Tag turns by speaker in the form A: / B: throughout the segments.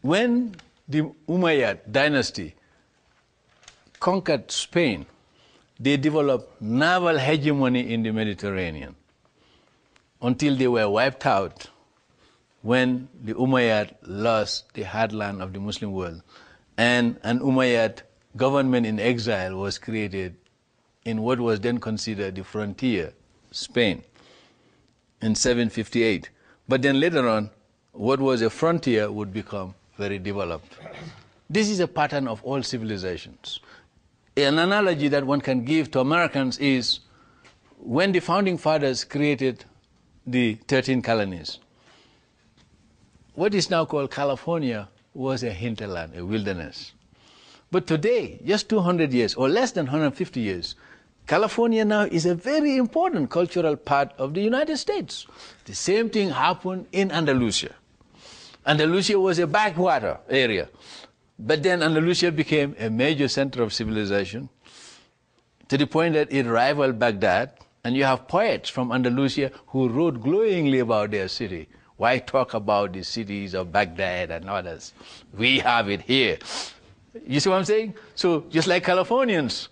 A: when the Umayyad dynasty conquered Spain, they developed naval hegemony in the Mediterranean until they were wiped out when the Umayyad lost the heartland of the Muslim world, and an Umayyad government in exile was created in what was then considered the frontier, Spain, in 758. But then later on, what was a frontier would become very developed. This is a pattern of all civilizations. An analogy that one can give to Americans is when the founding fathers created the 13 colonies, what is now called California was a hinterland, a wilderness. But today, just 200 years, or less than 150 years, California now is a very important cultural part of the United States. The same thing happened in Andalusia. Andalusia was a backwater area, but then Andalusia became a major center of civilization to the point that it rivaled Baghdad, and you have poets from Andalusia who wrote glowingly about their city. Why talk about the cities of Baghdad and others? We have it here. You see what I'm saying? So just like Californians,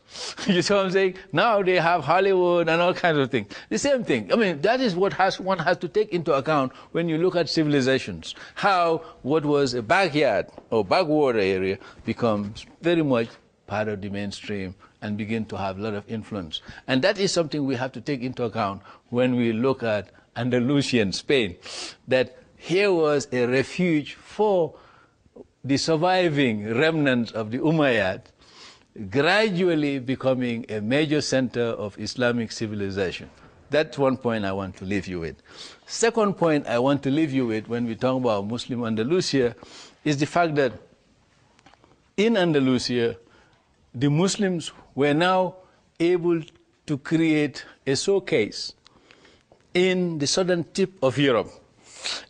A: you see what I'm saying? Now they have Hollywood and all kinds of things. The same thing. I mean, that is what one has to take into account when you look at civilizations. How what was a backyard or backwater area becomes very much part of the mainstream and begin to have a lot of influence. And that is something we have to take into account when we look at Andalusian Spain, that here was a refuge for the surviving remnants of the Umayyad, gradually becoming a major center of Islamic civilization. That's one point I want to leave you with. Second point I want to leave you with when we talk about Muslim Andalusia is the fact that in Andalusia, the Muslims were now able to create a showcase in the southern tip of Europe,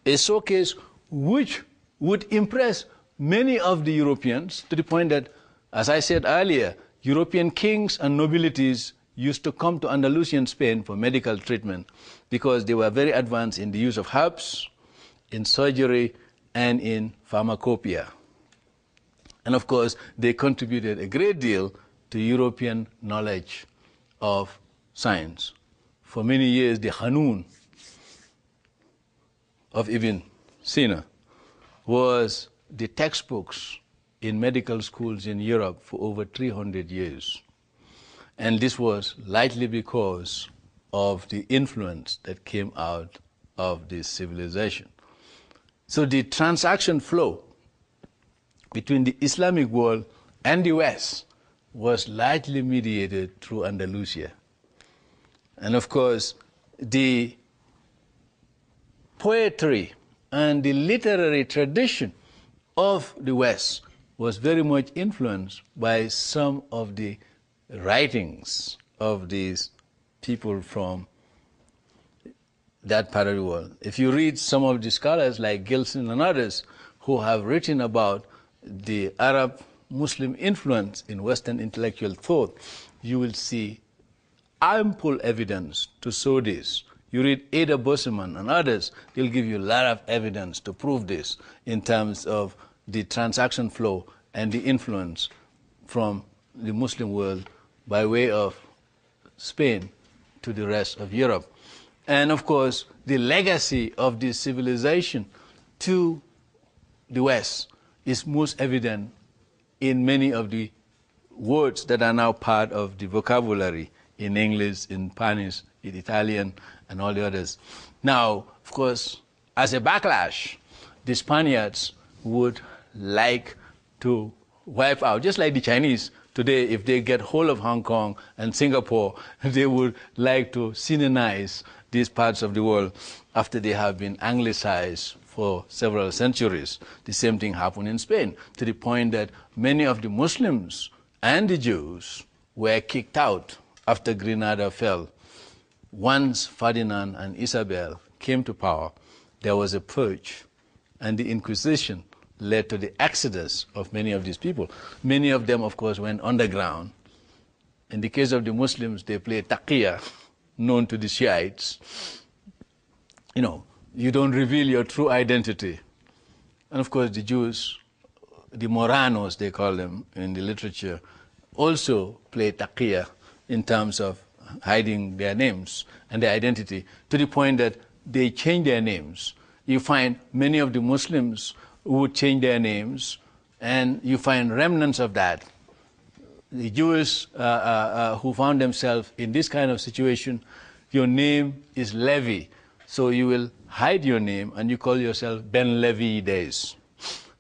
A: a showcase which would impress many of the Europeans to the point that, as I said earlier, European kings and nobilities used to come to Andalusian Spain for medical treatment because they were very advanced in the use of herbs, in surgery, and in pharmacopoeia. And of course, they contributed a great deal to European knowledge of science. For many years, the Hanun of Ibn Sina was the textbooks in medical schools in Europe for over 300 years. And this was likely because of the influence that came out of this civilization. So the transaction flow between the Islamic world and the West was largely mediated through Andalusia. And of course, the poetry and the literary tradition of the West was very much influenced by some of the writings of these people from that part of the world. If you read some of the scholars like Gilson and others who have written about the Arab Muslim influence in Western intellectual thought, you will see ample evidence to show this. You read Ada Bosman and others, they'll give you a lot of evidence to prove this in terms of the transaction flow and the influence from the Muslim world by way of Spain to the rest of Europe. And of course, the legacy of this civilization to the West is most evident in many of the words that are now part of the vocabulary in English, in Spanish, in Italian, and all the others. Now, of course, as a backlash, the Spaniards would like to wipe out, just like the Chinese today, if they get hold of Hong Kong and Singapore, they would like to Sinanize these parts of the world after they have been anglicized for several centuries. The same thing happened in Spain, to the point that many of the Muslims and the Jews were kicked out after Granada fell. Once Ferdinand and Isabel came to power, there was a purge, and the Inquisition led to the exodus of many of these people. Many of them, of course, went underground. In the case of the Muslims, they play taqiyya, known to the Shiites. You know, you don't reveal your true identity. And of course, the Jews the Moranos, they call them in the literature, also play taqiyya in terms of hiding their names and their identity, to the point that they change their names. You find many of the Muslims who would change their names, and you find remnants of that. The Jews who found themselves in this kind of situation, your name is Levi, so you will hide your name and you call yourself Ben Levi Days.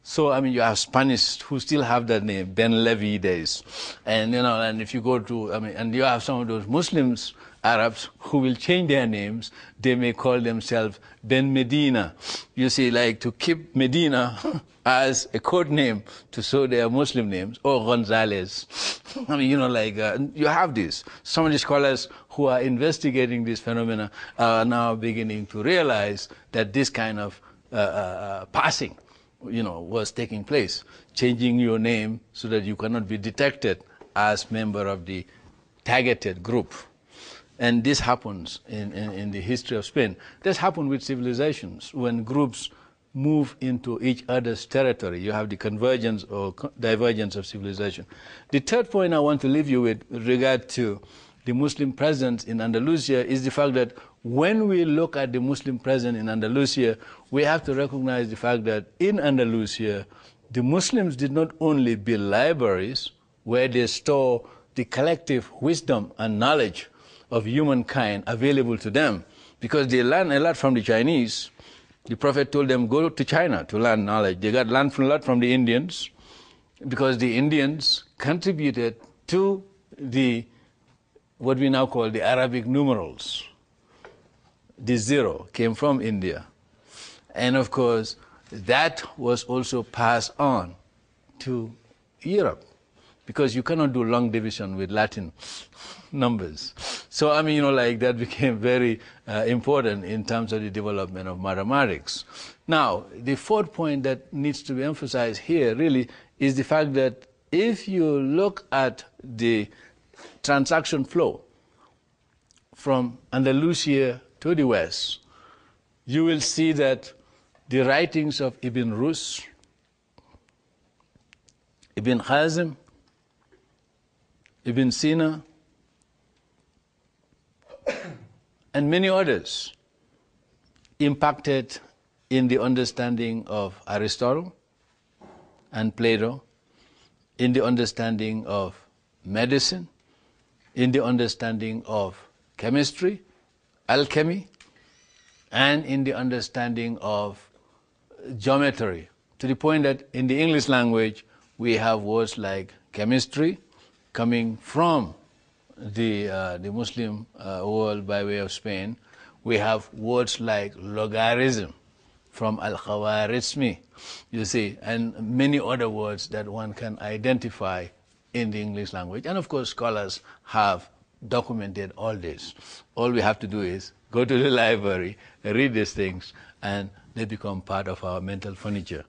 A: So, I mean, you have Spanish who still have that name, Ben Levi Days. And, and if you go to, and you have some of those Muslims, Arabs, who will change their names. They may call themselves Ben Medina. You see, like to keep Medina as a code name to show their Muslim names, or Gonzalez. You have this. Some of the scholars who are investigating this phenomena are now beginning to realize that this kind of passing was taking place, changing your name so that you cannot be detected as member of the targeted group. And this happens in the history of Spain. This happened with civilizations. When groups move into each other's territory, you have the convergence or divergence of civilization. The third point I want to leave you with regard to the Muslim presence in Andalusia is the fact that when we look at the Muslim presence in Andalusia, we have to recognize the fact that in Andalusia, the Muslims did not only build libraries where they store the collective wisdom and knowledge of humankind available to them, because they learn a lot from the Chinese. The Prophet told them, go to China to learn knowledge. They got learned a lot from the Indians, because the Indians contributed to what we now call the Arabic numerals. The 0 came from India. And of course, that was also passed on to Europe, because you cannot do long division with Latin numbers. So, that became very important in terms of the development of mathematics. Now, the fourth point that needs to be emphasized here really is the fact that if you look at the transaction flow from Andalusia to the west, you will see that the writings of Ibn Rus, Ibn Khazim, Ibn Sina, and many others impacted in the understanding of Aristotle and Plato, in the understanding of medicine, in the understanding of chemistry, alchemy, and in the understanding of geometry, to the point that in the English language we have words like chemistry coming from the Muslim world by way of Spain. We have words like logarithm from al-Khawarizmi, you see, and many other words that one can identify in the English language. And of course, scholars have documented all this. All we have to do is go to the library, read these things, and they become part of our mental furniture.